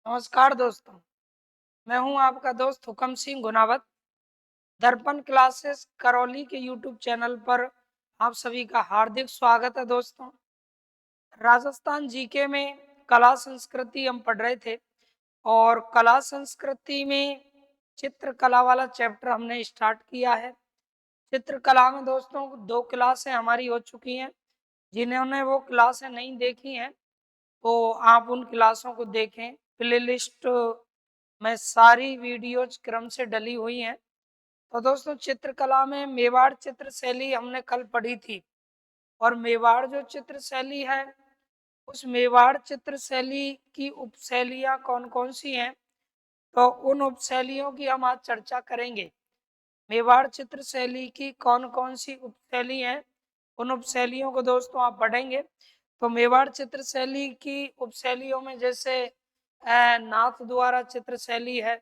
नमस्कार दोस्तों, मैं हूं आपका दोस्त हुकम सिंह गुनावत। दर्पण क्लासेस करौली के यूट्यूब चैनल पर आप सभी का हार्दिक स्वागत है दोस्तों। राजस्थान जीके में कला संस्कृति हम पढ़ रहे थे और कला संस्कृति में चित्रकला वाला चैप्टर हमने स्टार्ट किया है। चित्रकला में दोस्तों 2 क्लासें हमारी हो चुकी हैं। जिन्होंने वो क्लासें नहीं देखी हैं तो आप उन क्लासों को देखें। प्लेलिस्ट में सारी वीडियोज क्रम से डली हुई हैं। तो दोस्तों चित्रकला में मेवाड़ चित्र शैली हमने कल पढ़ी थी और मेवाड़ जो चित्र शैली है उस मेवाड़ चित्र शैली की उपशैलियाँ कौन कौन सी हैं, तो उन उपशैलियों की हम आज चर्चा करेंगे। मेवाड़ चित्र शैली की कौन कौन सी उपशैली हैं, उन उपशैलियों को दोस्तों आप पढ़ेंगे। तो मेवाड़ चित्र शैली की उपशैलियों में जैसे नाथ द्वारा चित्र शैली है,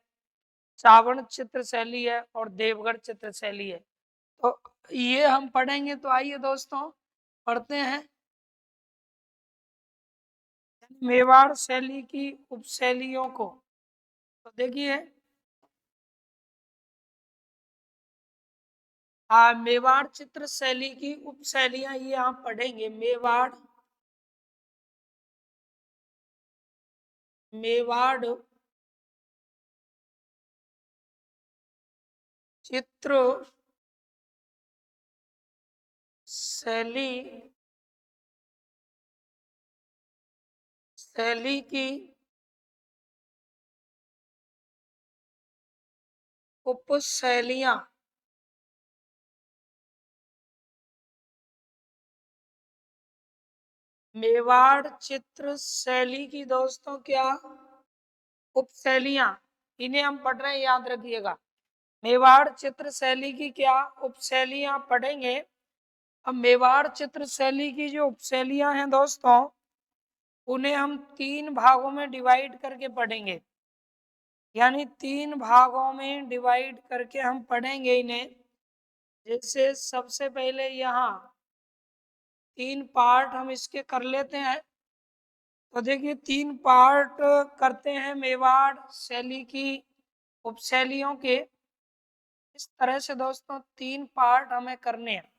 चावण चित्र शैली है और देवगढ़ चित्र शैली है। तो ये हम पढ़ेंगे। तो आइए दोस्तों पढ़ते हैं मेवाड़ शैली की उपशैलियों को। तो देखिए मेवाड़ चित्र शैली की उपशैलियां ये आप पढ़ेंगे। मेवाड़ चित्र शैली की उपशैलियां मेवाड़ चित्र शैली की दोस्तों क्या उपशैलियां, इन्हें हम पढ़ रहे हैं, याद रखिएगा। मेवाड़ चित्र शैली की क्या उपशैलियां पढ़ेंगे। अब मेवाड़ चित्र शैली की जो उपशैलियां हैं दोस्तों उन्हें हम 3 भागों में डिवाइड करके पढ़ेंगे। यानी 3 भागों में डिवाइड करके हम पढ़ेंगे इन्हें। जैसे सबसे पहले यहाँ 3 पार्ट हम इसके कर लेते हैं। तो देखिए 3 पार्ट करते हैं मेवाड़ शैली की उपशैलियों के। इस तरह से दोस्तों 3 पार्ट हमें करने हैं।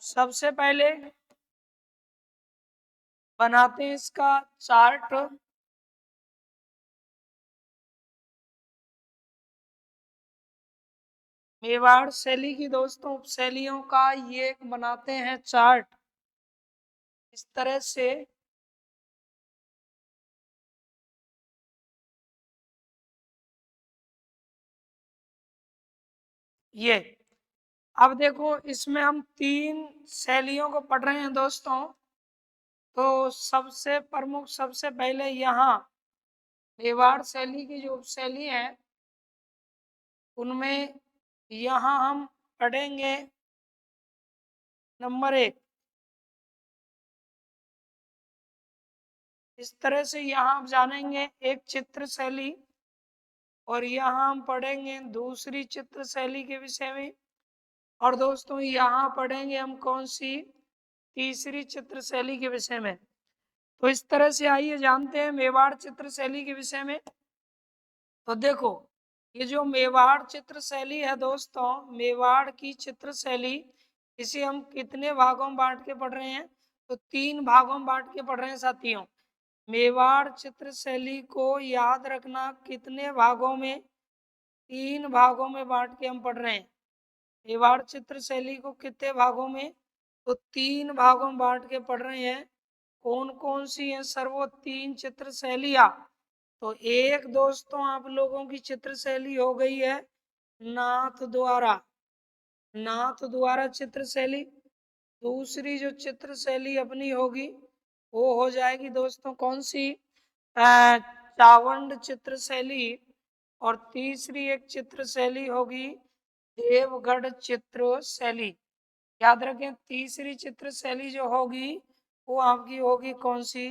सबसे पहले बनाते हैं इसका चार्ट। मेवाड़ शैली की दोस्तों उपशैलियों का ये एक बनाते हैं चार्ट। इस तरह से ये अब देखो इसमें हम 3 शैलियों को पढ़ रहे हैं दोस्तों। तो सबसे प्रमुख सबसे पहले यहाँ मेवाड़ शैली की जो उपशैली है उनमें यहाँ हम पढ़ेंगे नंबर 1। इस तरह से यहाँ आप जानेंगे एक चित्र शैली और यहाँ हम पढ़ेंगे दूसरी चित्र शैली के विषय में। और दोस्तों यहाँ पढ़ेंगे हम कौन सी तीसरी चित्र शैली के विषय में। तो इस तरह से आइए जानते हैं मेवाड़ चित्र शैली के विषय में। तो देखो ये जो मेवाड़ चित्र शैली है दोस्तों, मेवाड़ की चित्र शैली इसे हम कितने भागों में बांट के पढ़ रहे हैं, तो 3 भागों में बांट के पढ़ रहे हैं साथियों। मेवाड़ चित्र शैली को याद रखना कितने भागों में, 3 भागों में बांट के हम पढ़ रहे हैं। मेवाड़ चित्र शैली को कितने भागों में, तो 3 भागों में बांट के पढ़ रहे हैं। कौन कौन सी है सर वो 3 चित्र शैलियाँ, तो एक दोस्तों आप लोगों की चित्र शैली हो गई है नाथ द्वारा चित्र शैली। दूसरी जो चित्र शैली अपनी होगी वो हो जाएगी दोस्तों कौन सी, चावंड चित्र शैली। और तीसरी एक चित्र शैली होगी देवगढ़ चित्र शैली। याद रखें तीसरी चित्र शैली जो होगी वो आपकी होगी कौन सी,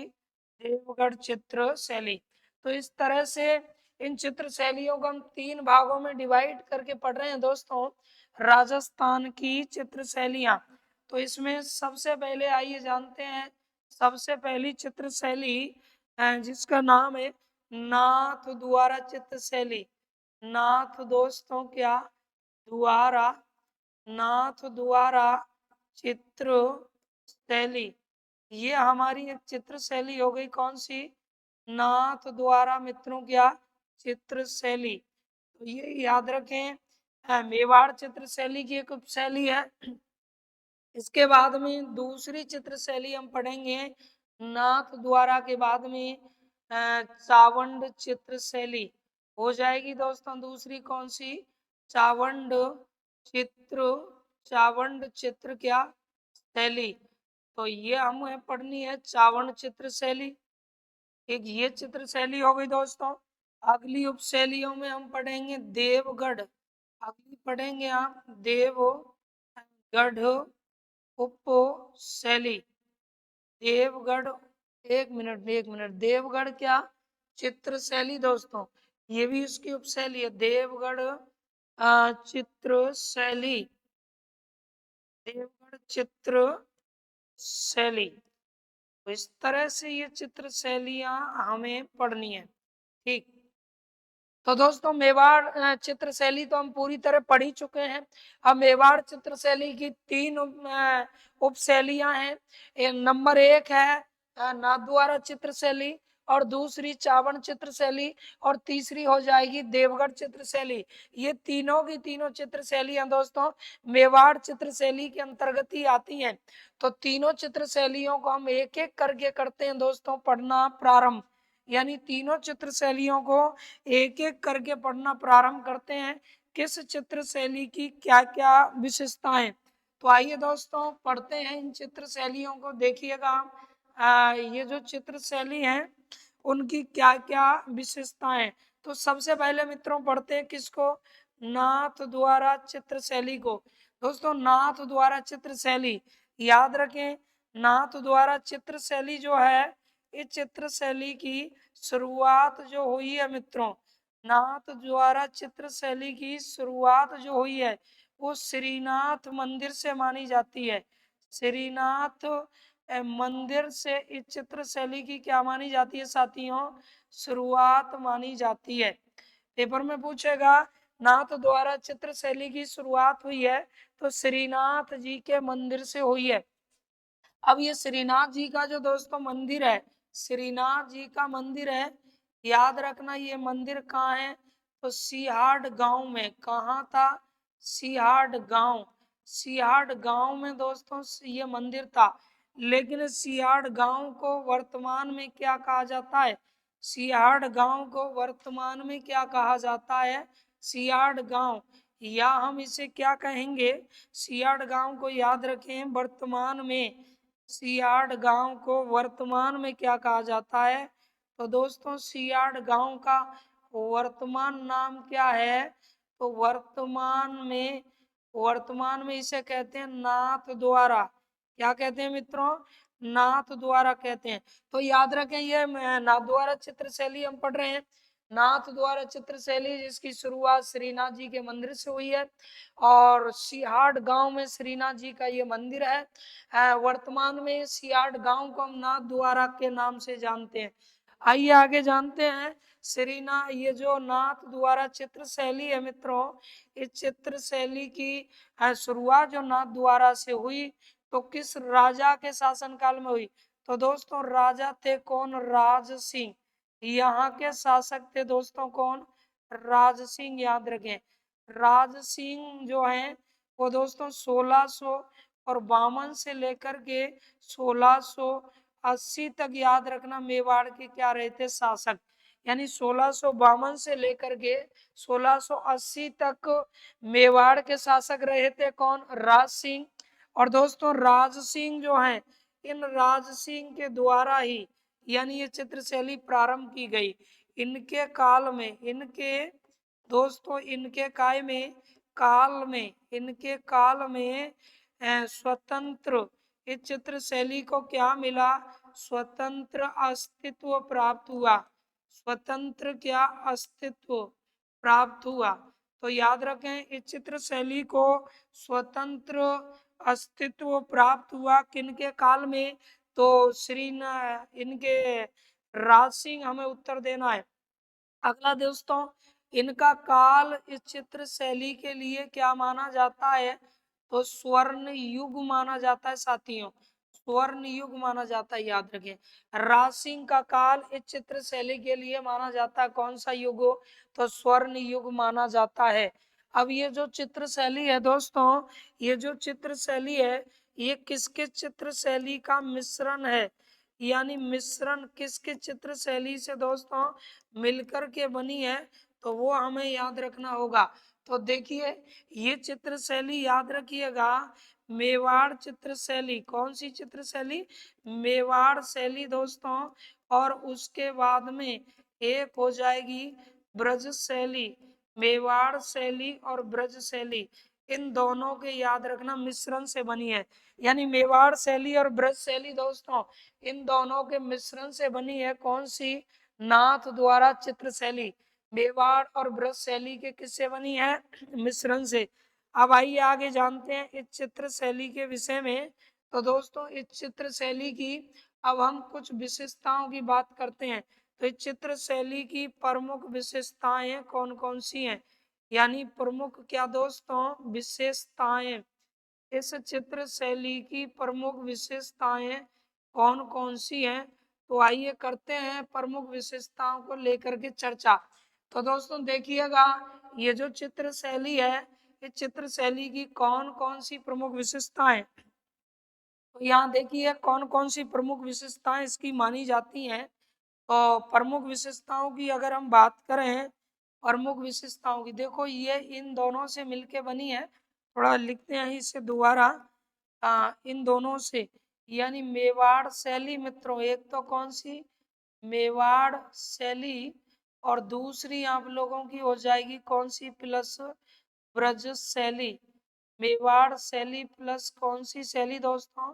देवगढ़ चित्र शैली। तो इस तरह से इन चित्र शैलियों को हम 3 भागों में डिवाइड करके पढ़ रहे हैं दोस्तों, राजस्थान की चित्र शैलियाँ। तो इसमें सबसे पहले आइए जानते हैं सबसे पहली चित्र शैली जिसका नाम है नाथ द्वारा चित्र शैली। नाथ दोस्तों क्या द्वारा, नाथ द्वारा चित्र शैली, ये हमारी एक चित्र शैली हो गई। कौन सी? नाथ द्वारा मित्रों क्या चित्र शैली। तो ये याद रखें, मेवाड़ चित्र शैली की एक उपशैली है। इसके बाद में दूसरी चित्र शैली हम पढ़ेंगे नाथ द्वारा के बाद में चावंड चित्र शैली हो जाएगी दोस्तों। दूसरी कौन सी? चावंड चित्र, चावंड चित्र क्या शैली। तो ये हमें पढ़नी है चावंड चित्र शैली। एक ये चित्र शैली हो गई दोस्तों। अगली उपशैलियों में हम पढ़ेंगे देवगढ़। अगली पढ़ेंगे आप देवगढ़ उपशैली। देवगढ़, एक मिनट, देवगढ़ क्या चित्र शैली दोस्तों, ये भी उसकी उपशैली है। देवगढ़ चित्र शैली, देवगढ़ चित्र शैली। तो इस तरह से ये चित्र शैलियां हमें पढ़नी है। ठीक, तो दोस्तों मेवाड़ चित्र शैली तो हम पूरी तरह पढ़ ही चुके हैं। अब मेवाड़ चित्र शैली की तीन उपशैलियां हैं। नंबर एक है नाथद्वारा चित्र शैली, और दूसरी चावंड चित्र शैली, और तीसरी हो जाएगी देवगढ़ चित्र शैली। ये तीनों की तीनों चित्र शैलियां दोस्तों मेवाड़ चित्र शैली के अंतर्गत ही आती हैं। तो तीनों चित्र शैलियों को हम एक एक करके करते हैं दोस्तों पढ़ना प्रारंभ। यानी तीनों चित्र शैलियों को एक एक करके पढ़ना प्रारंभ करते हैं। किस चित्र शैली की क्या क्या विशेषताएं। तो आइए दोस्तों पढ़ते हैं इन चित्र शैलियों को। देखिएगा ये जो चित्र शैली है उनकी क्या क्या विशेषताएं। तो सबसे पहले मित्रों पढ़ते हैं किसको? नाथ द्वारा चित्र शैली को। दोस्तों नाथ द्वारा चित्र शैली याद रखें। नाथ द्वारा चित्र शैली जो है, इस चित्र शैली की शुरुआत जो हुई है मित्रों, नाथ द्वारा चित्र शैली की शुरुआत जो हुई है वो श्रीनाथ मंदिर से मानी जाती है। श्रीनाथ मंदिर से इस चित्र शैली की क्या मानी जाती है साथियों? शुरुआत मानी जाती है। पेपर में पूछेगा नाथ द्वारा चित्र शैली की शुरुआत हुई है तो श्रीनाथ जी के मंदिर से हुई है। अब ये श्रीनाथ जी का जो दोस्तों मंदिर है, श्रीनाथ जी का मंदिर है, याद रखना ये मंदिर कहाँ है? तो सिहाड़ गांव में। कहाँ था? सिहाड़ गांव। सिहाड़ गांव में दोस्तों ये मंदिर था। लेकिन सिहाड़ गांव को वर्तमान में क्या कहा जाता है? सिहाड़ गांव को वर्तमान में क्या कहा जाता है? सिहाड़ गांव, या हम इसे क्या कहेंगे? सिहाड़ गांव को याद रखें वर्तमान में, सियाड़ गांव को वर्तमान में क्या कहा जाता है? तो दोस्तों सियाड़ गांव का वर्तमान नाम क्या है? तो वर्तमान में इसे कहते हैं नाथ द्वारा। क्या कहते हैं मित्रों? नाथ द्वारा कहते हैं। तो याद रखें ये नाथ द्वारा चित्र शैली हम पढ़ रहे हैं। नाथ द्वारा चित्र शैली जिसकी शुरुआत श्रीनाथ जी के मंदिर से हुई है, और सिहाड़ गांव में श्रीनाथ जी का ये मंदिर है। वर्तमान में सिहाड़ गांव को हम नाथ द्वारा के नाम से जानते हैं। आइए आगे जानते हैं श्रीनाथ, ये जो नाथ द्वारा चित्र शैली है मित्रों, इस चित्र शैली की शुरुआत जो नाथ द्वारा से हुई तो किस राजा के शासनकाल में हुई? तो दोस्तों राजा थे कौन? राज सिंह। यहाँ के शासक थे दोस्तों कौन? राज सिंह। याद रखें राज सिंह जो है वो दोस्तों 1652 से लेकर के 1680 तक, याद रखना, मेवाड़ के क्या रहे थे? शासक। यानी 1652 से लेकर के 1680 तक मेवाड़ के शासक रहे थे कौन? राज सिंह। और दोस्तों राज सिंह जो हैं, इन राज सिंह के द्वारा ही यानी ये चित्र शैली प्रारंभ की गई। इनके काल में, इनके काल में स्वतंत्र, इस चित्र शैली को क्या मिला? स्वतंत्र अस्तित्व प्राप्त हुआ। स्वतंत्र क्या अस्तित्व प्राप्त हुआ। तो याद रखें इस चित्र शैली को स्वतंत्र अस्तित्व प्राप्त हुआ किनके काल में? तो इनके राज सिंह हमें उत्तर देना है। अगला दोस्तों, इनका काल इस चित्र शैली के लिए क्या माना जाता है? तो स्वर्ण युग माना जाता है साथियों, स्वर्ण युग माना जाता है, याद रखें। राज सिंह का काल इस चित्र शैली के लिए माना जाता है कौन सा युग हो? तो स्वर्ण युग माना जाता है। अब ये जो चित्र शैली है दोस्तों, ये जो चित्र शैली है, ये किसके चित्र शैली का मिश्रण है? यानी मिश्रण किसके चित्र शैली से दोस्तों मिलकर के बनी है? तो वो हमें याद रखना होगा। तो देखिए, ये चित्र शैली याद रखिएगा, मेवाड़ चित्र शैली। कौन सी चित्र शैली? मेवाड़ शैली दोस्तों। और उसके बाद में एक हो जाएगी ब्रज शैली। मेवाड़ शैली और ब्रज शैली, इन दोनों के याद रखना मिश्रण से बनी है। यानी मेवाड़ शैली और ब्रज शैली दोस्तों, इन दोनों के मिश्रण से बनी है। कौन सी? नाथ द्वारा चित्र शैली। मेवाड़ और ब्रज शैली के किससे बनी है? मिश्रण से। अब आइए आगे जानते हैं इस चित्र शैली के विषय में। तो दोस्तों, इस चित्र शैली की अब हम कुछ विशेषताओं की बात करते हैं। तो इस चित्र शैली की प्रमुख विशेषताएं कौन कौन सी हैं? यानी प्रमुख क्या दोस्तों? विशेषताएं। इस चित्र शैली की प्रमुख विशेषताएं कौन कौन सी हैं? तो आइए करते हैं प्रमुख विशेषताओं को लेकर के चर्चा। तो दोस्तों देखिएगा, ये जो चित्र शैली है, इस चित्र शैली की कौन कौन सी प्रमुख विशेषताएं, तो यहाँ देखिए कौन कौन सी प्रमुख विशेषताएं इसकी मानी जाती हैं। तो प्रमुख विशेषताओं की अगर हम बात करें, प्रमुख विशेषताओं की, देखो ये इन दोनों से मिलके बनी है। थोड़ा लिखते हैं इसे दोबारा। इन दोनों से, यानी मेवाड़ शैली मित्रों, एक तो कौन सी? मेवाड़ शैली, और दूसरी आप लोगों की हो जाएगी कौन सी? प्लस ब्रज शैली। मेवाड़ शैली प्लस कौन सी शैली दोस्तों?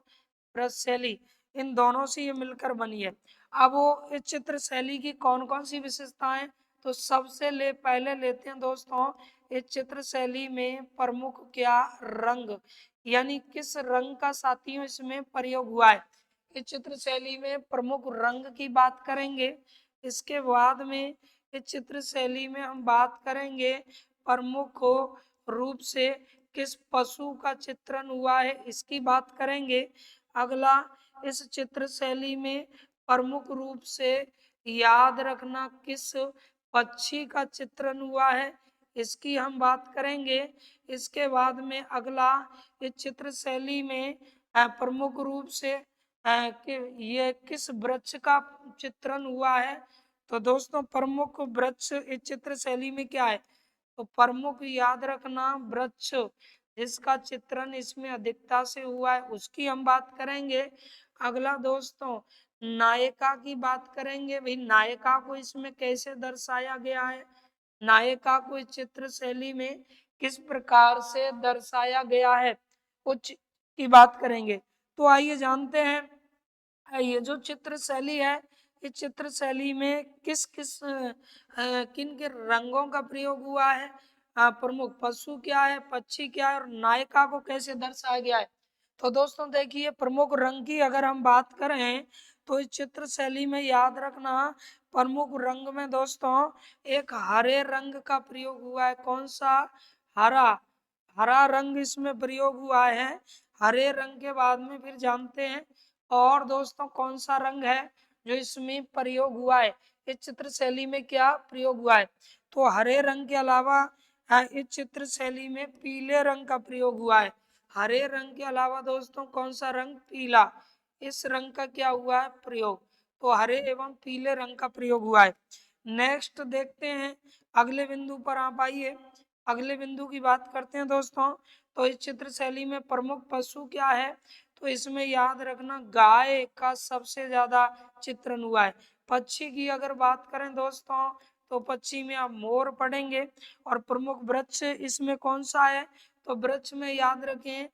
ब्रज शैली। इन दोनों से ये मिलकर बनी है। अब वो इस चित्र शैली की कौन कौन सी विशेषताएं, तो सबसे पहले लेते हैं दोस्तों, इस चित्र शैली में प्रमुख क्या? रंग। यानी किस रंग का साथियों इसमें प्रयोग हुआ है? इस चित्र शैली में प्रमुख रंग की बात करेंगे। इसके बाद में इस चित्र शैली में हम बात करेंगे प्रमुख रूप से किस पशु का चित्रण हुआ है, इसकी बात करेंगे। अगला, इस चित्र शैली में प्रमुख रूप से याद रखना किस पक्षी का चित्रण हुआ है, इसकी हम बात करेंगे। इसके बाद में अगला, इस चित्र शैली में प्रमुख रूप से कि ये किस वृक्ष का चित्रण हुआ है। तो दोस्तों प्रमुख वृक्ष इस चित्र शैली में क्या है? तो प्रमुख याद रखना वृक्ष जिसका चित्रण इसमें अधिकता से हुआ है, उसकी हम बात करेंगे। अगला दोस्तों, नायिका की बात करेंगे। भाई नायिका को इसमें कैसे दर्शाया गया है? नायिका को इस चित्र शैली में किस प्रकार से दर्शाया गया है, कुछ की बात करेंगे। तो आइए जानते हैं, ये जो चित्र शैली है, इस चित्र शैली में किस किस किन के रंगों का प्रयोग हुआ है? प्रमुख पशु क्या है, पक्षी क्या है, और नायिका को कैसे दर्शाया गया है? तो दोस्तों देखिए, प्रमुख रंग की अगर हम बात करें, तो इस चित्र शैली में याद रखना प्रमुख रंग में दोस्तों एक हरे रंग का प्रयोग हुआ है। कौन सा? हरा। हरा रंग इसमें प्रयोग हुआ है। हरे रंग के बाद में फिर जानते हैं और दोस्तों कौन सा रंग है जो इसमें प्रयोग हुआ है, इस चित्र शैली में क्या प्रयोग हुआ है? तो हरे रंग के अलावा इस चित्र शैली में पीले रंग का प्रयोग हुआ है। हरे रंग के अलावा दोस्तों कौन सा रंग? पीला। इस रंग का क्या हुआ है? प्रयोग। तो हरे एवं पीले रंग का प्रयोग हुआ है। नेक्स्ट देखते हैं, अगले बिंदु पर आप आइए। अगले बिंदु की बात करते हैं दोस्तों। तो इस चित्र शैली में प्रमुख पशु क्या है? तो इसमें याद रखना गाय का सबसे ज्यादा चित्रण हुआ है। पक्षी की अगर बात करें दोस्तों, तो पक्षी में आप मोर पढ़ेंगे। और प्रमुख वृक्ष इसमें कौन सा है? तो वृक्ष में याद रखें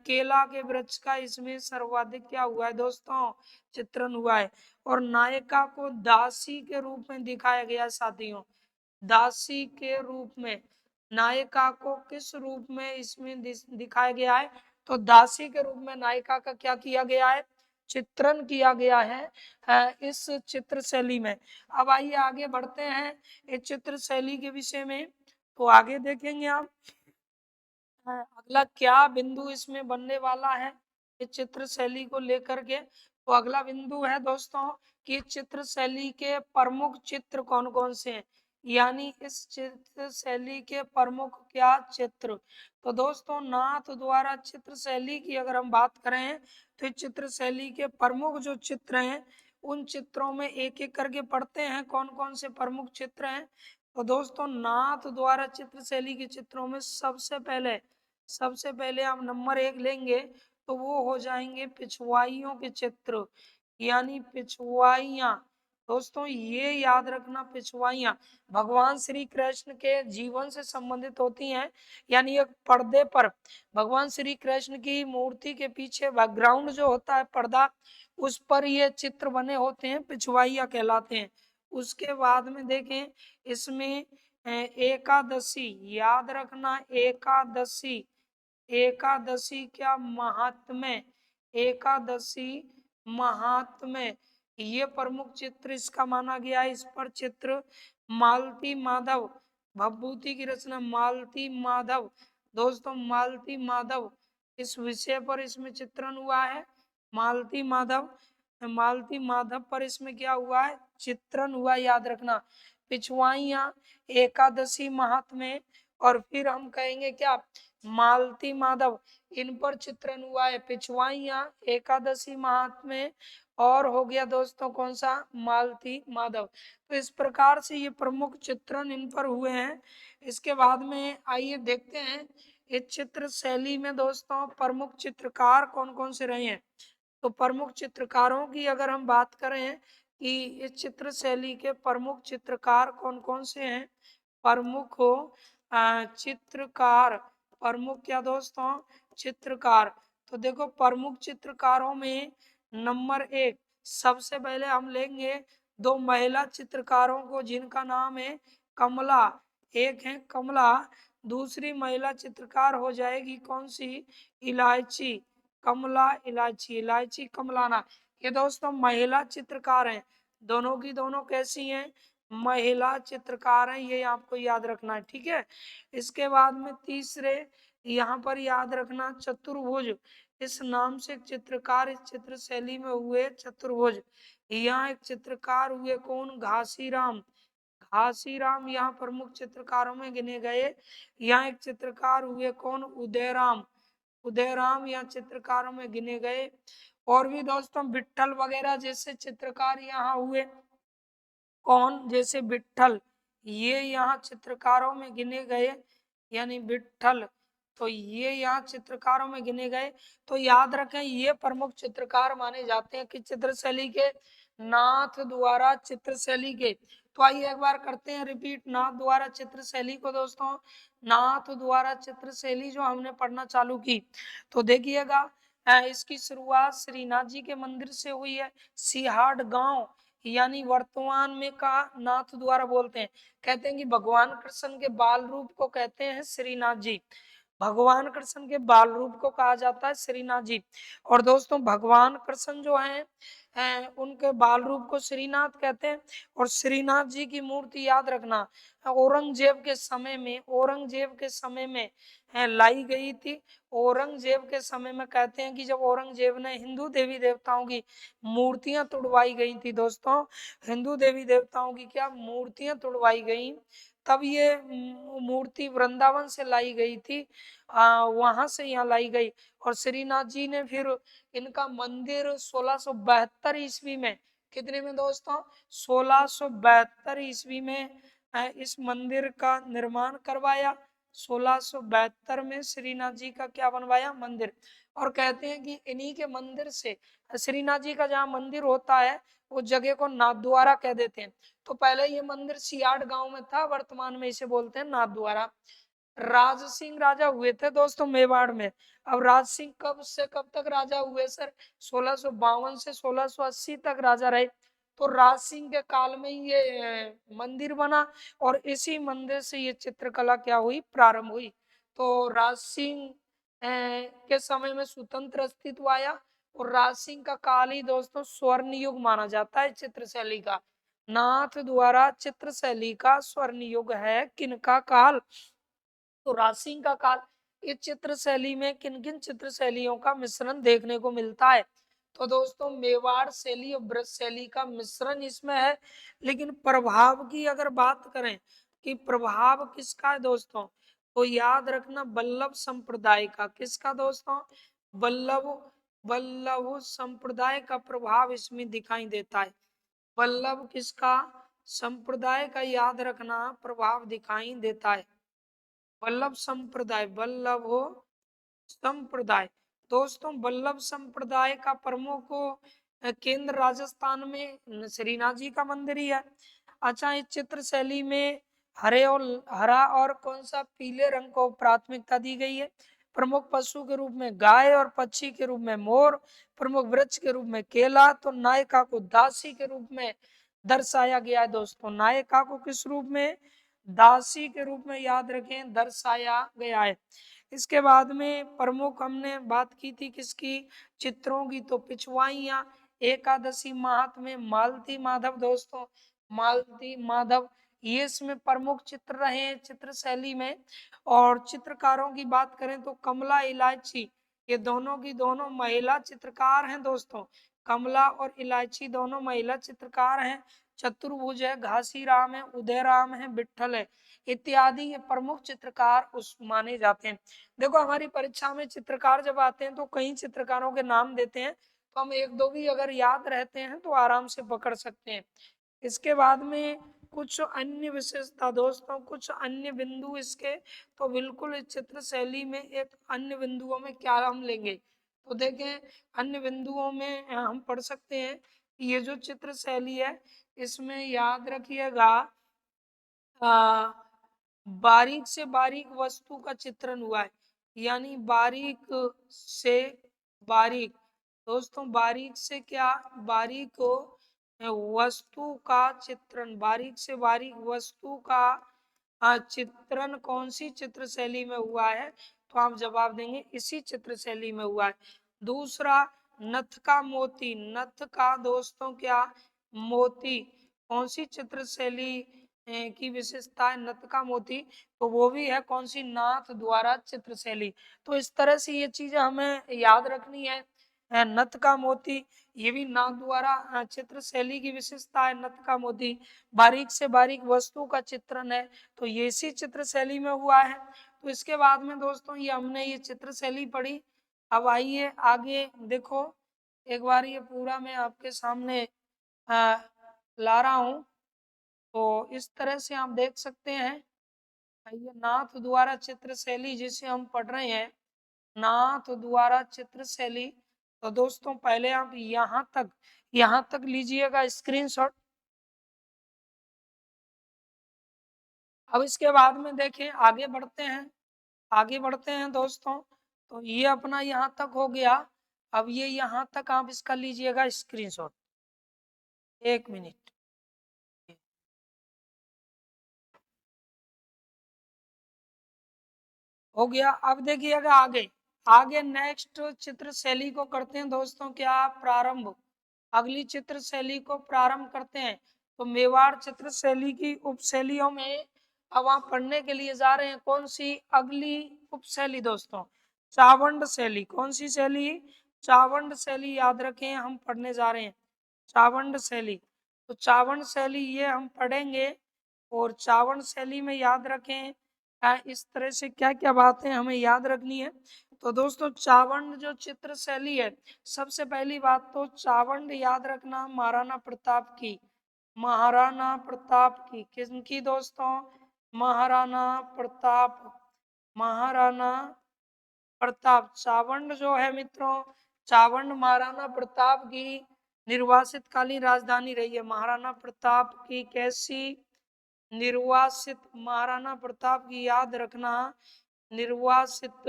केला के वृक्ष का इसमें सर्वाधिक क्या हुआ है दोस्तों? चित्रण हुआ है। और नायिका को दासी के रूप में दिखाया गया साथियों, दासी के रूप में। नायिका को किस रूप में इसमें दिखाया गया है? तो दासी के रूप में नायिका का क्या किया गया है? चित्रण किया गया है इस चित्र शैली में। अब आइए आगे बढ़ते हैं इस चित्र शैली के विषय में। तो आगे देखेंगे आप अगला क्या बिंदु इसमें बनने वाला है इस चित्र शैली को लेकर के। तो अगला बिंदु है दोस्तों कि चित्र शैली के प्रमुख चित्र कौन कौन से हैं, यानी इस चित्र शैली के प्रमुख क्या चित्र। तो दोस्तों नाथ द्वारा चित्र शैली की अगर हम बात करें तो इस चित्र शैली के प्रमुख जो चित्र हैं उन चित्रों में एक एक करके पढ़ते हैं कौन कौन से प्रमुख चित्र हैं। तो दोस्तों नाथ द्वारा चित्र शैली के चित्रों में सबसे पहले आप नंबर 1 लेंगे तो वो हो जाएंगे पिछवाइयों के चित्र, यानी पिछवाइयाँ। दोस्तों ये याद रखना पिछवाइयाँ भगवान श्री कृष्ण के जीवन से संबंधित होती हैं, यानी एक पर्दे पर भगवान श्री कृष्ण की मूर्ति के पीछे बैकग्राउंड जो होता है पर्दा, उस पर ये चित्र बने होते हैं, पिछवाइयाँ कहलाते हैं। उसके बाद में देखें इसमें एकादशी याद रखना, एकादशी एकादशी क्या महात्म्य, एकादशी महात्म्य ये प्रमुख चित्र इसका माना गया है। इस पर चित्र मालती माधव भभूति की रचना मालती माधव, दोस्तों मालती माधव इस विषय पर इसमें चित्रण हुआ है। मालती माधव पर इसमें क्या हुआ है चित्रण हुआ, याद रखना पिछवाइयाँ एकादशी महात्म्य और फिर हम कहेंगे क्या मालती माधव, इन पर चित्रण हुआ है पिछवाइयाँ एकादशी महात्म्य और हो गया दोस्तों कौन सा मालती माधव। तो इस प्रकार से ये प्रमुख चित्रण इन पर हुए हैं। इसके बाद में आइए देखते हैं इस चित्र शैली में दोस्तों प्रमुख चित्रकार कौन कौन से रहे हैं। तो प्रमुख चित्रकारों की अगर हम बात करें कि इस चित्र शैली के प्रमुख चित्रकार कौन कौन से हैं, प्रमुख हो चित्रकार, प्रमुख क्या दोस्तों चित्रकार। तो देखो प्रमुख चित्रकारों में नंबर 1 सबसे पहले हम लेंगे 2 महिला चित्रकारों को जिनका नाम है कमला, एक है कमला, दूसरी महिला चित्रकार हो जाएगी कौन सी इलायची, कमला इलायची, इलायची कमलाना। ये दोस्तों महिला चित्रकार हैं, दोनों की दोनों कैसी हैं महिला चित्रकार हैं, ये आपको याद रखना है, ठीक है। इसके बाद में तीसरे यहाँ पर याद रखना चतुर्भुज, इस नाम से एक चित्रकार इस चित्र शैली में हुए चतुर्भुज। यहाँ एक चित्रकार हुए कौन घासीराम, घासीराम यहाँ प्रमुख चित्रकारों में गिने गए। यहाँ एक चित्रकार हुए कौन उदयराम, उदयराम यहाँ चित्रकारों में गिने गए। और भी दोस्तों विट्ठल वगैरह जैसे चित्रकार यहाँ हुए कौन, जैसे विट्ठल ये यहाँ चित्रकारों में गिने गए, यानी विट्ठल तो ये यहाँ चित्रकारों में गिने गए। तो याद रखें ये प्रमुख चित्रकार माने जाते हैं कि चित्र शैली के नाथ द्वारा चित्र शैली के। तो आइए एक बार करते हैं रिपीट नाथ द्वारा चित्र शैली को दोस्तों। नाथ द्वारा चित्र शैली जो हमने पढ़ना चालू की तो देखिएगा इसकी शुरुआत श्रीनाथ जी के मंदिर से हुई है। सिहाट गांव यानी वर्तमान में का नाथ द्वारा बोलते हैं, कहते हैं कि भगवान कृष्ण के बाल रूप को कहते हैं श्रीनाथ जी, भगवान कृष्ण के बाल रूप को कहा जाता है श्रीनाथ जी। और दोस्तों भगवान कृष्ण जो हैं उनके बाल रूप को श्रीनाथ कहते हैं। और श्रीनाथ जी की मूर्ति याद रखना औरंगजेब के समय में, औरंगजेब के समय में लाई गई थी। औरंगजेब के समय में कहते हैं कि जब औरंगजेब ने हिंदू देवी देवताओं की मूर्तियां तुड़वाई गई थी दोस्तों, हिंदू देवी देवताओं की क्या मूर्तियां तुड़वाई गई, तब ये मूर्ति वृंदावन से लाई गई थी, वहां से यहाँ लाई गई। और श्रीनाथ जी ने फिर इनका मंदिर 1672 ईस्वी में, कितने में दोस्तों 1672 ईस्वी में इस मंदिर का निर्माण करवाया। 1672 में श्रीनाथ जी का क्या बनवाया मंदिर। और कहते हैं कि इन्हीं के मंदिर से श्रीनाथ जी का जहाँ मंदिर होता है उस जगह को नाथद्वारा कह देते हैं। तो पहले ये मंदिर सियाट गांव में था, वर्तमान में इसे बोलते हैं नाथद्वारा। राज सिंह राजा हुए थे दोस्तों मेवाड़ में। अब राज सिंह कब से कब तक राजा हुए सर, 1652 से 1680 तक राजा रहे। तो राज सिंह के काल में ये मंदिर बना और इसी मंदिर से ये चित्रकला क्या हुई प्रारंभ हुई। तो राज सिंह के समय में स्वतंत्र अस्तित्व आया और राज सिंह का काल ही दोस्तों स्वर्ण युग माना जाता है चित्र शैली का। नाथ द्वारा चित्र शैली का स्वर्ण युग है किनका काल? तो राज सिंह का काल। इस चित्र शैली में किन किन चित्र शैलियों का मिश्रण देखने को मिलता है? तो दोस्तों मेवाड़ शैली और ब्रज शैली का मिश्रण इसमें है। लेकिन प्रभाव की अगर बात करें कि प्रभाव किसका है दोस्तों, तो याद रखना वल्लभ संप्रदाय का। किसका दोस्तों? वल्लभ वल्लभ संप्रदाय का प्रभाव इसमें दिखाई देता है। वल्लभ किसका? संप्रदाय का याद रखना प्रभाव दिखाई देता है। वल्लभ संप्रदाय, वल्लभ संप्रदाय। दोस्तों वल्लभ संप्रदाय का प्रमुख केंद्र राजस्थान में श्रीनाथ जी का मंदिर ही है। अच्छा, इस चित्र शैली में हरे और हरा और कौन सा पीले रंग को प्राथमिकता दी गई है? प्रमुख पशु के रूप में गाय और पक्षी के रूप में मोर, प्रमुख वृक्ष के रूप में केला। तो नायिका को दासी के रूप में दर्शाया गया है दोस्तों। नायिका को किस रूप में? दासी के रूप में याद रखें दर्शाया गया है। इसके बाद में प्रमुख हमने बात की थी किसकी? चित्रों की। तो पिछवाइयां एकादशी महात्म्य मालती माधव दोस्तों, मालती माधव ये इसमें प्रमुख चित्र रहे हैं चित्र शैली में। और चित्रकारों की बात करें तो कमला इलायची, ये दोनों की दोनों महिला चित्रकार हैं दोस्तों। कमला और इलायची दोनों महिला चित्रकार हैं। चतुर्भुज है, घासीराम है, उदयराम है, विठल है, इत्यादि ये प्रमुख चित्रकार उस माने जाते हैं। देखो हमारी परीक्षा में चित्रकार जब आते हैं तो कई चित्रकारों के नाम देते हैं, तो हम एक दो भी अगर याद रहते हैं तो आराम से पकड़ सकते हैं। इसके बाद में कुछ अन्य विशेषता दोस्तों, कुछ अन्य बिंदु इसके। तो बिल्कुल इस चित्र शैली में एक अन्य बिंदुओं में क्या हम लेंगे, तो देखें अन्य बिंदुओं में हम पढ़ सकते हैं कि ये जो चित्र शैली है इसमें याद रखिएगा बारीक से बारीक वस्तु का चित्रण हुआ है। यानी बारीक से बारीक दोस्तों, बारीक से क्या? बारीक वस्तु का चित्रण, बारीक से बारीक वस्तु का चित्रण कौन सी चित्र शैली में हुआ है? तो आप जवाब देंगे इसी चित्र शैली में हुआ है। दूसरा नथ का मोती, नथ का दोस्तों क्या? मोती। कौन सी चित्र शैली की विशेषता है नथ का मोती? तो वो भी है कौन सी? नाथ द्वारा चित्र शैली। तो इस तरह से ये चीजें हमें याद रखनी है। नथ का मोती ये भी नाथ द्वारा चित्र शैली की विशेषता है। नथ का मोती बारीक से बारीक वस्तु का चित्रण है, तो ये इसी चित्र शैली में हुआ है। तो इसके बाद में दोस्तों ये हमने ये चित्र शैली पढ़ी। अब आइए आगे देखो, एक बार ये पूरा मैं आपके सामने ला रहा हूँ। तो इस तरह से आप देख सकते हैं ये नाथ द्वारा चित्र शैली जिसे हम पढ़ रहे हैं, नाथ द्वारा चित्र शैली। तो दोस्तों पहले आप यहाँ तक लीजिएगा स्क्रीनशॉट। अब इसके बाद में देखें आगे बढ़ते हैं, आगे बढ़ते हैं दोस्तों। तो ये अपना यहाँ तक हो गया। अब ये यहाँ तक आप इसका लीजिएगा स्क्रीनशॉट, 1 मिनट। हो गया। अब देखिएगा आगे, आगे नेक्स्ट चित्र शैली को करते हैं दोस्तों क्या? प्रारंभ। अगली चित्र शैली को प्रारंभ करते हैं। तो मेवाड़ चित्र शैली की उपशैलियों में अब आप पढ़ने के लिए जा रहे हैं कौन सी अगली उपशैली दोस्तों? चावंड शैली। कौन सी शैली? चावंड शैली याद रखें हम पढ़ने जा रहे हैं चावंड शैली। तो चावंड शैली ये हम पढ़ेंगे। और चावंड शैली में याद रखें इस तरह से क्या क्या बातें हमें याद रखनी है। तो दोस्तों चावंड जो चित्र शैली है, सबसे पहली बात तो चावंड याद रखना महाराणा प्रताप की, महाराणा प्रताप की। किसकी दोस्तों? महाराणा प्रताप, महाराणा प्रताप। चावंड जो है मित्रों, चावंड महाराणा प्रताप की निर्वासित कालीन राजधानी रही है। महाराणा प्रताप की कैसी? निर्वासित। महाराणा प्रताप की याद रखना निर्वासित,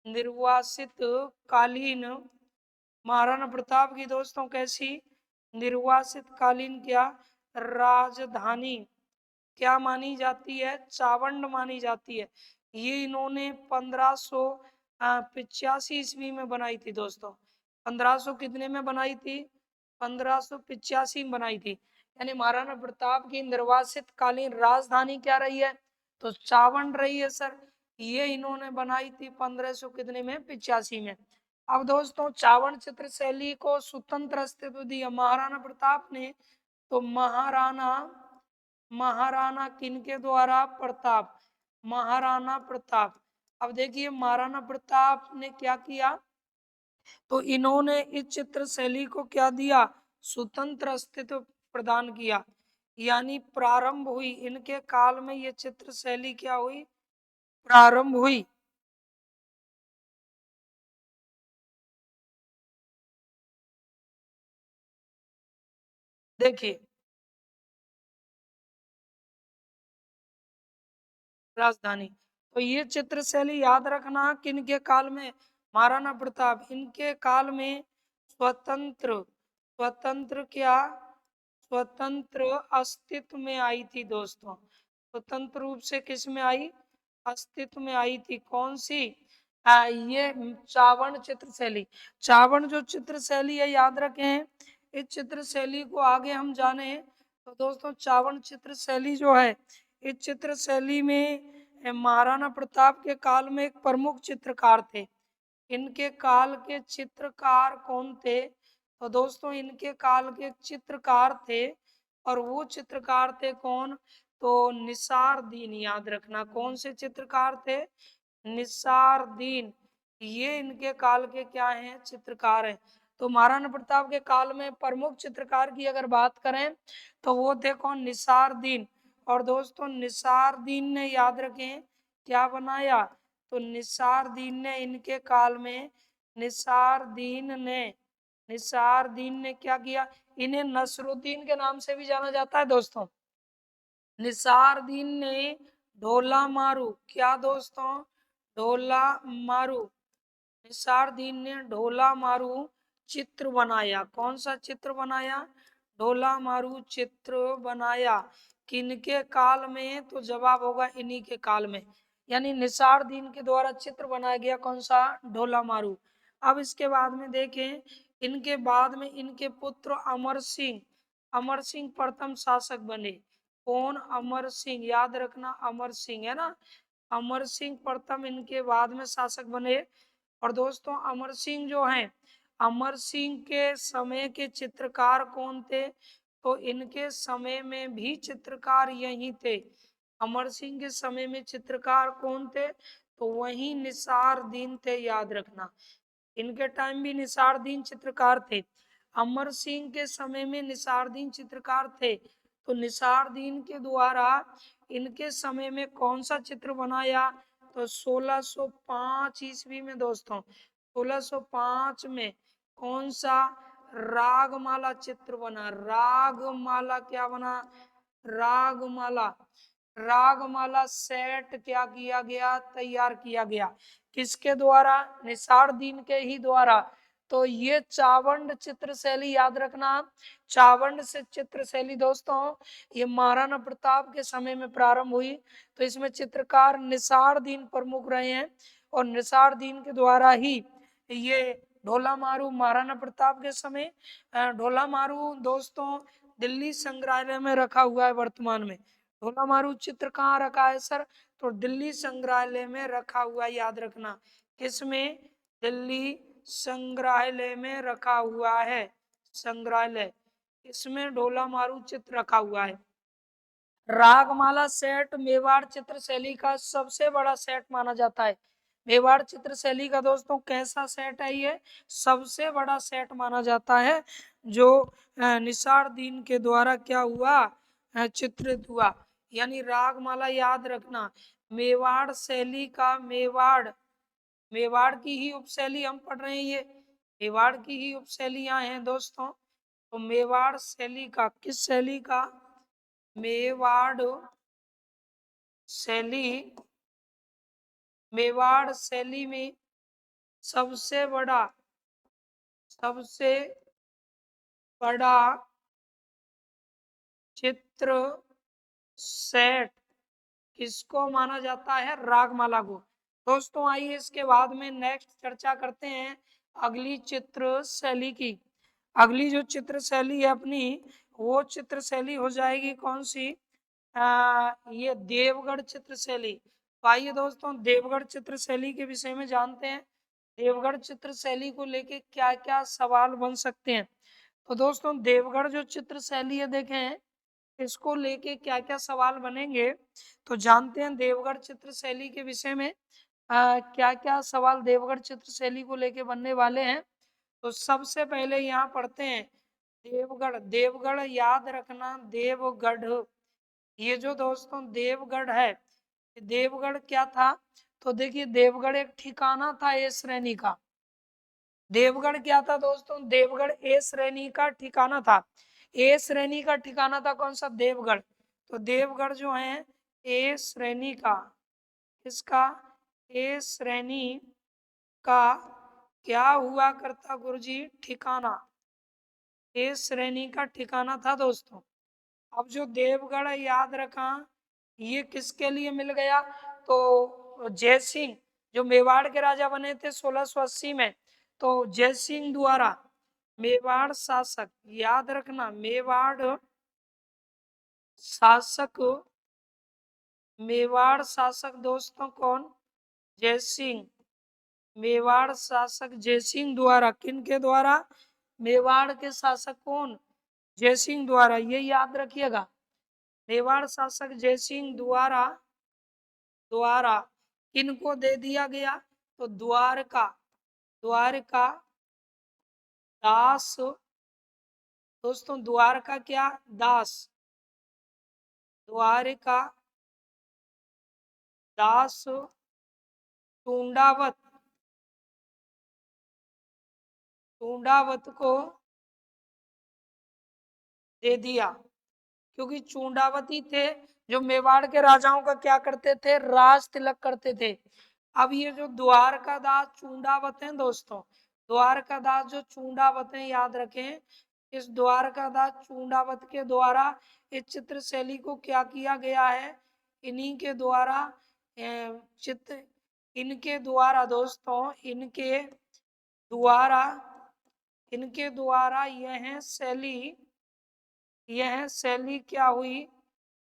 निर्वासित कालीन महाराणा प्रताप की दोस्तों कैसी? निर्वासित कालीन क्या राजधानी क्या मानी जाती है? चावंड मानी जाती है। ये इन्होंने 1585 ईस्वी में बनाई थी दोस्तों। 1500 कितने में बनाई थी? 1585 में बनाई थी। यानी महाराणा प्रताप की निर्वासित कालीन राजधानी क्या रही है? तो चावंड रही है सर। ये इन्होंने बनाई थी 1500 कितने में? 85 में। अब दोस्तों चावंड चित्र शैली को स्वतंत्र अस्तित्व दिया महाराणा प्रताप ने। तो महाराणा महाराणा किनके द्वारा? प्रताप, महाराणा प्रताप। अब देखिए महाराणा प्रताप ने क्या किया? तो इन्होंने इस चित्र शैली को क्या दिया? स्वतंत्र अस्तित्व प्रदान किया। यानी प्रारंभ हुई इनके काल में, ये चित्र शैली क्या हुई? प्रारंभ हुई। देखिए राजधानी, तो ये चित्र शैली याद रखना किनके काल में? महाराणा प्रताप। इनके काल में स्वतंत्र, स्वतंत्र क्या? स्वतंत्र अस्तित्व में आई थी दोस्तों। स्वतंत्र रूप से किस में आई? अस्तित्व में आई थी। कौन सी? ये चावण चित्र शैली। चावण जो चित्र शैली है याद रखें, इस चित्र शैली को आगे हम जाने तो दोस्तों चावण चित्र शैली जो है, इस चित्र शैली में महाराणा प्रताप के काल में एक प्रमुख चित्रकार थे। इनके काल के चित्रकार कौन थे? तो दोस्तों इनके काल के चित्रकार थे, और वो चित्रकार थे कौन? तो निसार दीन। याद रखना कौन से चित्रकार थे? निसार दीन। ये इनके काल के क्या हैं? चित्रकार हैं। तो महाराणा प्रताप के काल में प्रमुख चित्रकार की अगर बात करें तो वो थे कौन? निसार दीन। और दोस्तों निसार दीन ने, याद रखें, क्या बनाया? तो निसार दीन ने इनके काल में, निसार दीन ने क्या किया? इन्हें नसरुद्दीन के नाम से भी जाना जाता है दोस्तों। निसार दीन ने ढोला मारू, क्या दोस्तों? ढोला मारू। निसार दीन ने ढोला मारू चित्र बनाया। कौन सा चित्र बनाया? ढोला मारू चित्र बनाया। किनके काल में? तो जवाब होगा इन्हीं के काल में। यानी निसार दीन के द्वारा चित्र बनाया गया। कौन सा? ढोला मारू। अब इसके बाद में देखें, इनके बाद में इनके पुत्र अमर सिंह, अमर सिंह प्रथम शासक बने। कौन? अमर सिंह। याद रखना अमर सिंह है ना। अमर सिंह प्रथम इनके बाद में शासक बने। और दोस्तों अमर सिंह जो हैं, अमर सिंह के समय के चित्रकार कौन थे? तो इनके समय में भी चित्रकार यही थे। अमर सिंह के समय में चित्रकार कौन थे? तो वही निसार दीन थे। याद रखना इनके टाइम भी निसार दीन चित्रकार थे। अमर सिंह के समय में निसार दीन चित्रकार थे। तो निसार दीन के द्वारा इनके समय में कौन सा चित्र बनाया? तो 1605 ईस्वी में दोस्तों, 1605 में कौन सा? रागमाला चित्र बना। रागमाला क्या बना? रागमाला, रागमाला सेट क्या किया गया? तैयार किया गया। किसके द्वारा? निसार दीन के ही द्वारा। तो ये चावंड चित्र शैली याद रखना। चावंड से चित्र शैली दोस्तों ये महाराणा प्रताप के समय में प्रारंभ हुई। तो इसमें चित्रकार निसार दीन प्रमुख रहे हैं, और निसार दीन के द्वारा ही ये ढोला मारू महाराणा प्रताप के समय। ढोला मारू दोस्तों दिल्ली संग्रहालय में रखा हुआ है वर्तमान में। ढोला मारू चित्र कहाँ रखा है सर? तो दिल्ली संग्रहालय में रखा हुआ है। याद रखना किसमें? दिल्ली संग्रहालय में रखा हुआ है। संग्रहालय, इसमें ढोला मारू चित्र रखा हुआ है। रागमाला सेट मेवाड़ चित्र शैली का सबसे बड़ा सेट माना जाता है। मेवाड़ चित्र शैली का दोस्तों कैसा सेट है? ये सबसे बड़ा सेट माना जाता है, जो निसार दीन के द्वारा क्या हुआ? चित्रित हुआ। यानी रागमाला याद रखना मेवाड़ शैली का, मेवाड़, मेवाड़ की ही उपशैली हम पढ़ रहे हैं। ये मेवाड़ की ही उपशैलियां हैं दोस्तों। तो मेवाड़ शैली का, किस शैली का? मेवाड़ शैली, मेवाड़ शैली में सबसे बड़ा, सबसे बड़ा चित्र सेट किसको माना जाता है? रागमाला को। दोस्तों आइए इसके बाद में नेक्स्ट चर्चा करते हैं अगली चित्र शैली की, अगली जो चित्र शैली है अपनी, वो चित्र शैली हो जाएगी कौन सी? ये देवगढ़ चित्र शैली। तो आइए दोस्तों देवगढ़ चित्र शैली के विषय में जानते हैं। देवगढ़ चित्र शैली को लेके क्या क्या सवाल बन सकते हैं। तो दोस्तों देवगढ़ जो चित्र शैली है, देखें इसको लेके क्या क्या सवाल बनेंगे, तो जानते हैं देवगढ़ चित्र शैली के विषय में क्या क्या सवाल देवगढ़ चित्र शैली को लेके बनने वाले हैं। तो सबसे पहले यहाँ पढ़ते हैं देवगढ़। देवगढ़ याद रखना, देवगढ़, ये जो दोस्तों देवगढ़ है, देवगढ़ क्या था? तो देखिए देवगढ़ एक ठिकाना था ए श्रेणी का। देवगढ़ क्या था दोस्तों? देवगढ़ ए श्रेणी का ठिकाना था। ए श्रेणी का ठिकाना था कौन सा? देवगढ़। तो देवगढ़ जो है ए श्रेणी का, इसका ए श्रेणी का क्या हुआ करता गुरुजी? ठिकाना। ए श्रेणी का ठिकाना था दोस्तों। अब जो देवगढ़ याद रखा, ये किसके लिए मिल गया? तो जयसिंह, जो मेवाड़ के राजा बने थे 1680 में, तो जयसिंह द्वारा मेवाड़ शासक, याद रखना मेवाड़ शासक, मेवाड़ शासक दोस्तों कौन? जयसिंह। मेवाड़ शासक जयसिंह द्वारा, किन के द्वारा? मेवाड़ के शासक कौन? जयसिंह द्वारा, ये याद रखिएगा। मेवाड़ शासक जयसिंह द्वारा, द्वारा किनको दे दिया गया? तो द्वारका, द्वारका दास दोस्तों, द्वारका क्या? दास, द्वारका दास टूंडावत, टूंडावत को दे दिया, क्योंकि चूंडावती थे जो मेवाड़ के राजाओं का क्या करते थे? राज तिलक करते थे। अब ये जो द्वारकादास चूंडावत हैं दोस्तों, द्वारकादास जो चूंडावत हैं, याद रखें इस द्वारकादास चूंडावत के द्वारा इस चित्र शैली को क्या किया गया है? इन्हीं के द्वारा चित्र, इनके द्वारा दोस्तों, इनके द्वारा, इनके द्वारा यह शैली, यह शैली क्या हुई?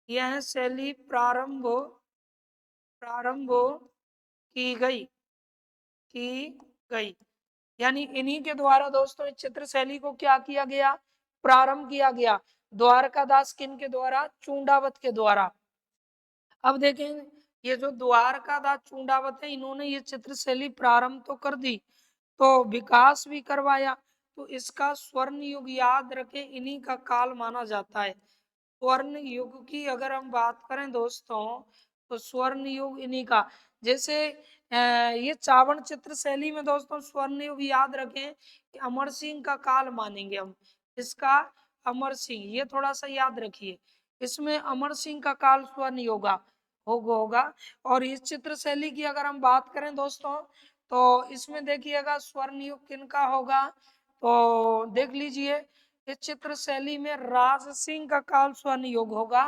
यह शैली प्रारंभ, प्रारंभ की गई, की गई। यानी इन्हीं के द्वारा दोस्तों इस चित्र शैली को क्या किया गया? प्रारंभ किया गया। द्वारकादास किन के द्वारा? चूंडावत के द्वारा। अब देखें ये जो द्वारकादास चूंडावत है, इन्होंने ये चित्र शैली प्रारंभ तो कर दी, तो विकास भी करवाया। तो इसका स्वर्ण युग याद रखें, इन्हीं का काल माना जाता है। स्वर्ण युग की अगर हम बात करें दोस्तों, तो स्वर्ण युग इन्हीं का, जैसे ये चावड़ चित्र शैली में दोस्तों स्वर्ण युग याद रखें कि अमर सिंह का काल मानेंगे हम। इसका अमर सिंह, ये थोड़ा सा याद रखिए, इसमें अमर सिंह का काल स्वर्ण युग होगा। और इस चित्र शैली की अगर हम बात करें दोस्तों, तो इसमें देखिएगा स्वर्ण युग किनका होगा? तो देख लीजिए इस चित्र शैली में राज सिंह का काल स्वर्ण युग होगा।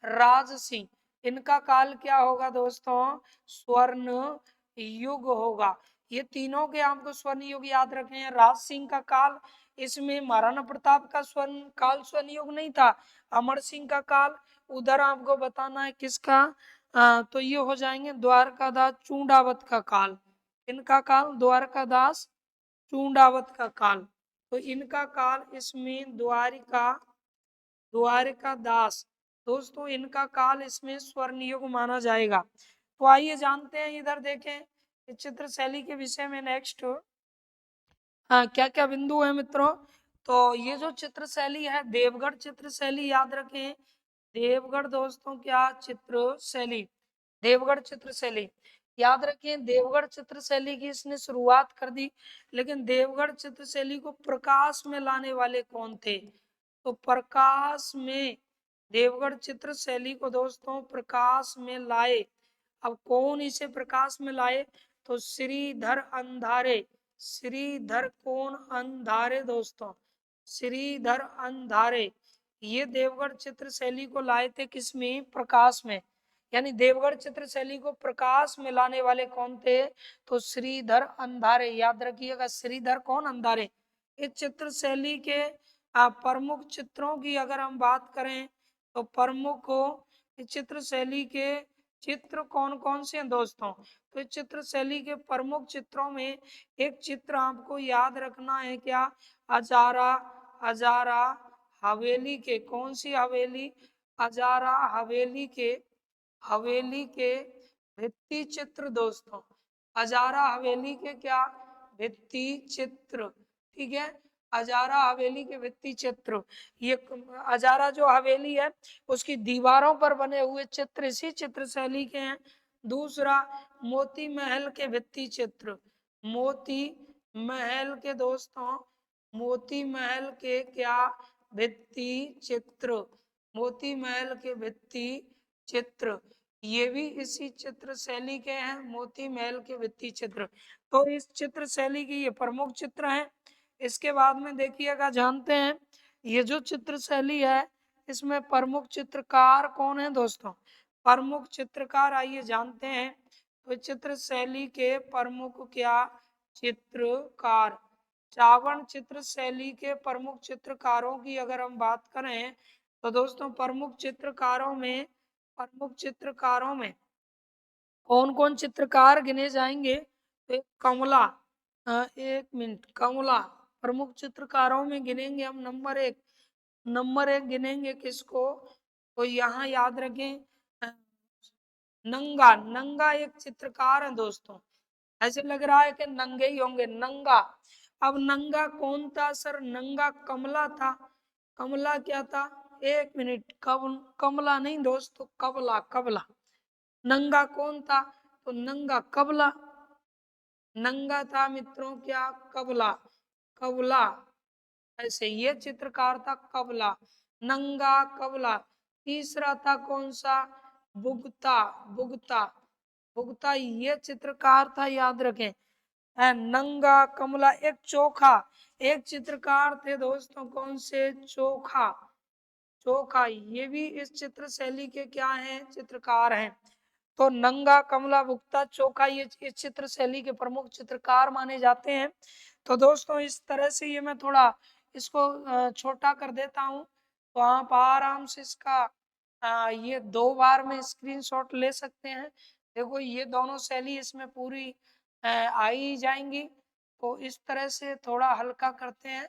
राज सिंह, इनका काल क्या होगा दोस्तों? स्वर्ण युग होगा। ये तीनों के आपको स्वर्ण युग याद रखे हैं। राज सिंह का काल, इसमें महाराणा प्रताप का स्वर्ण काल स्वर्ण युग नहीं था। अमर सिंह का काल उधर आपको बताना है किसका? तो ये हो जाएंगे द्वारकादास चूंडावत का काल। इनका काल द्वारकादास चूंडावत का काल। तो इनका काल इसमें द्वारिका, द्वारिका दास दोस्तों, इनका काल इसमें स्वर्ण युग माना जाएगा। तो आइए जानते हैं, इधर देखें इस चित्र शैली के विषय में नेक्स्ट क्या क्या बिंदु है मित्रों। तो ये जो चित्र शैली है देवगढ़ चित्र शैली, याद रखें देवगढ़ दोस्तों क्या चित्र शैली? देवगढ़ चित्र शैली याद रखें, देवगढ़ चित्र शैली की इसने शुरुआत कर दी, लेकिन देवगढ़ चित्र शैली को प्रकाश में लाने वाले कौन थे? तो प्रकाश में, देवगढ़ चित्र शैली को दोस्तों प्रकाश में लाए। अब कौन इसे प्रकाश में लाए? तो श्रीधर अंधारे। श्रीधर कौन? अंधारे दोस्तों, श्रीधर अंधारे, ये देवगढ़ चित्र शैली को लाए थे किसमें? प्रकाश में। यानी देवगढ़ चित्र शैली को प्रकाश में लाने वाले कौन थे? तो श्रीधर अंधारे। याद रखिएगा, श्रीधर कौन? अंधारे। इस चित्र शैली के प्रमुख चित्रों की अगर हम बात करें तो प्रमुख इस चित्र शैली के चित्र कौन कौन से हैं दोस्तों? तो इस चित्र शैली के प्रमुख चित्रों में एक चित्र आपको याद रखना है, क्या? अजारा। अजारा हवेली के, कौन सी हवेली? अजारा हवेली के भित्ति चित्र दोस्तों। अजारा हवेली के क्या? भित्ति चित्र। ठीक है, अजारा हवेली के भित्ति चित्र। ये अजारा जो हवेली है उसकी दीवारों पर बने हुए चित्र इसी चित्र शैली के हैं। दूसरा, मोती महल के भित्ति चित्र। मोती महल के दोस्तों, मोती महल के क्या? भित्ति चित्र। मोती महल के भित्ति चित्र, ये भी इसी चित्र शैली के हैं, मोती महल के भित्ति चित्र। तो इस चित्र शैली की ये प्रमुख चित्र हैं। इसके बाद में देखिएगा, जानते हैं ये जो चित्र शैली है इसमें प्रमुख चित्रकार कौन है दोस्तों? प्रमुख चित्रकार आइए जानते हैं। तो चित्र शैली के प्रमुख क्या? चित्रकार। चावण चित्र शैली के प्रमुख चित्रकारों की अगर हम बात करें तो दोस्तों प्रमुख चित्रकारों में कौन कौन चित्रकार गिने जाएंगे? तो एक कमला, एक मिनट, कमला प्रमुख चित्रकारों में गिनेंगे हम। नंबर एक गिनेंगे किसको? तो यहाँ याद रखें, नंगा। नंगा एक चित्रकार है दोस्तों। ऐसे लग रहा है कि नंगे ही होंगे, नंगा। अब नंगा कौन था सर? नंगा कमला था। कमला क्या था? एक मिनट, कमला नहीं दोस्तों, कबला। कबला। नंगा कौन था? तो नंगा कबला। नंगा था मित्रों क्या? कबला। कबला, ऐसे ये चित्रकार था कबला। नंगा कबला। तीसरा था कौन सा? बुगता। बुगता। बुगता ये चित्रकार था, याद रखें। है नंगा कमला। एक चोखा, एक चित्रकार थे दोस्तों, कौन से? चोखा। चोखा ये भी इस चित्र शैली के क्या हैं? चित्रकार हैं। तो नंगा, कमला, बुगता, चोखा ये इस चित्र शैली के प्रमुख चित्रकार माने जाते हैं। तो दोस्तों इस तरह से ये मैं थोड़ा इसको छोटा कर देता हूँ, तो आप आराम से इसका ये 2 बार में स्क्रीनशॉट ले सकते हैं। देखो ये दोनों शैली इसमें पूरी आई जाएंगी। तो इस तरह से थोड़ा हल्का करते हैं,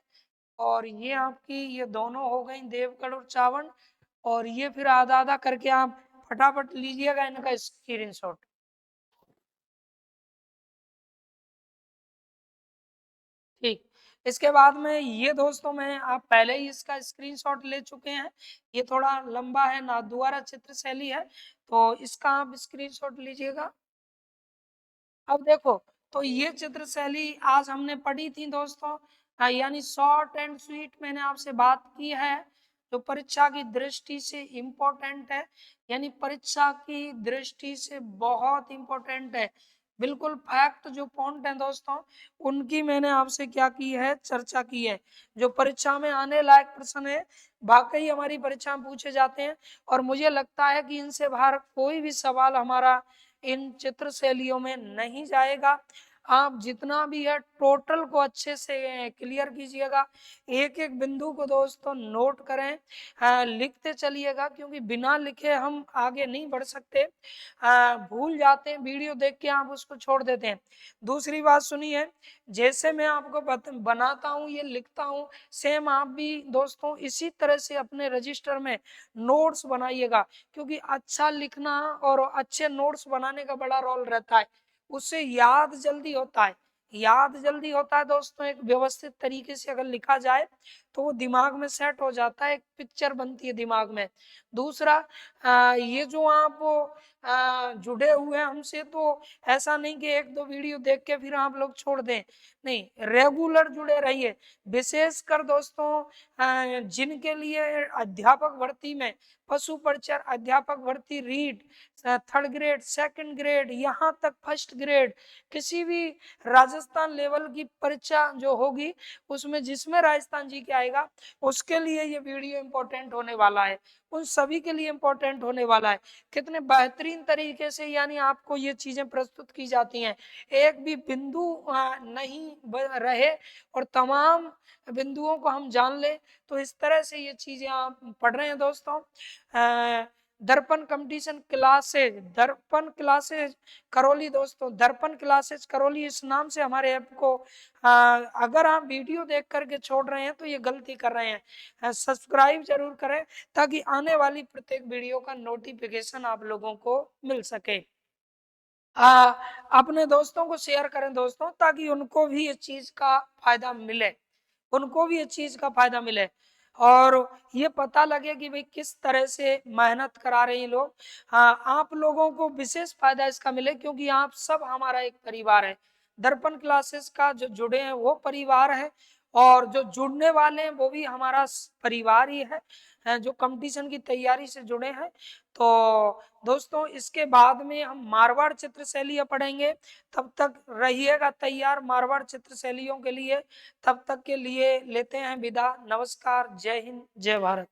और ये आपकी ये दोनों हो गई देवगढ़ और चावड़। और ये फिर आधा आधा करके आप फटाफट लीजिएगा इनका स्क्रीनशॉट। ठीक, इसके बाद में ये दोस्तों मैं आप पहले ही इसका स्क्रीनशॉट ले चुके हैं। ये थोड़ा लंबा है ना, दोबारा चित्र शैली है, तो इसका आप स्क्रीनशॉट लीजिएगा। अब देखो, तो ये चित्र शैली आज हमने पढ़ी थी दोस्तों, यानी शॉर्ट एंड स्वीट मैंने आपसे बात की है, जो परीक्षा की दृष्टि से इम्पोर्टेंट है, यानी परीक्षा की दृष्टि से बहुत इम्पोर्टेंट है। बिल्कुल फैक्ट जो पॉइंट है दोस्तों, उनकी मैंने आपसे क्या की है? चर्चा की है। जो परीक्षा में आने लायक प्रश्न है, वाकई हमारी परीक्षा में पूछे जाते हैं, और मुझे लगता है कि इनसे बाहर कोई भी सवाल हमारा इन चित्र शैलियों में नहीं जाएगा। आप जितना भी है टोटल को अच्छे से क्लियर कीजिएगा। एक एक बिंदु को दोस्तों नोट करें, लिखते चलिएगा, क्योंकि बिना लिखे हम आगे नहीं बढ़ सकते। भूल जाते हैं, वीडियो देख के आप उसको छोड़ देते हैं। दूसरी बात सुनिए, जैसे मैं आपको बनाता हूँ, ये लिखता हूँ, सेम आप भी दोस्तों इसी तरह से अपने रजिस्टर में नोट्स बनाइएगा, क्योंकि अच्छा लिखना और अच्छे नोट्स बनाने का बड़ा रोल रहता है। उससे याद जल्दी होता है। याद जल्दी होता है दोस्तों, एक व्यवस्थित तरीके से अगर लिखा जाए तो वो दिमाग में सेट हो जाता है, एक पिक्चर बनती है दिमाग में। दूसरा, ये जो आप जुड़े हुए हैं हमसे, तो ऐसा नहीं कि एक दो वीडियो देख के फिर आप लोग छोड़ दें, नहीं, रेगुलर जुड़े रहिए। विशेषकर दोस्तों जिनके लिए अध्यापक भर्ती में, पशु परिचर अध्यापक भर्ती REET, 3rd grade, 2nd grade, यहाँ तक 1st ग्रेड, किसी भी राजस्थान लेवल की परीक्षा जो होगी उसमें जिसमें राजस्थान जी के आएगा जाएगा, उसके लिए ये वीडियो इम्पोर्टेंट होने वाला है, उन सभी के लिए इम्पोर्टेंट होने वाला है। कितने बेहतरीन तरीके से यानी आपको ये चीजें प्रस्तुत की जाती हैं, एक भी बिंदु नहीं रहे और तमाम बिंदुओं को हम जान ले। तो इस तरह से ये चीजें आप पढ़ रहे हैं दोस्तों। दर्पण कंपटीशन क्लासेज, दर्पण क्लासेज करौली दोस्तों, दर्पण क्लासेज करौली इस नाम से हमारे ऐप को अगर आप वीडियो देख करके छोड़ रहे हैं तो ये गलती कर रहे हैं। सब्सक्राइब जरूर करें ताकि आने वाली प्रत्येक वीडियो का नोटिफिकेशन आप लोगों को मिल सके। अपने दोस्तों को शेयर करें दोस्तों, ताकि उनको भी इस चीज का फायदा मिले, उनको भी इस चीज का फायदा मिले और ये पता लगे कि भाई किस तरह से मेहनत करा रहे हैं लोग। हाँ, आप लोगों को विशेष फायदा इसका मिले क्योंकि आप सब हमारा एक परिवार है। दर्पण क्लासेस का जो जुड़े हैं वो परिवार है और जो जुड़ने वाले हैं वो भी हमारा परिवार ही है, जो कंपटीशन की तैयारी से जुड़े हैं। तो दोस्तों इसके बाद में हम मारवाड़ चित्र शैलियाँ पढ़ेंगे, तब तक रहिएगा तैयार मारवाड़ चित्र शैलियों के लिए। तब तक के लिए लेते हैं विदा। नमस्कार, जय हिंद, जय भारत।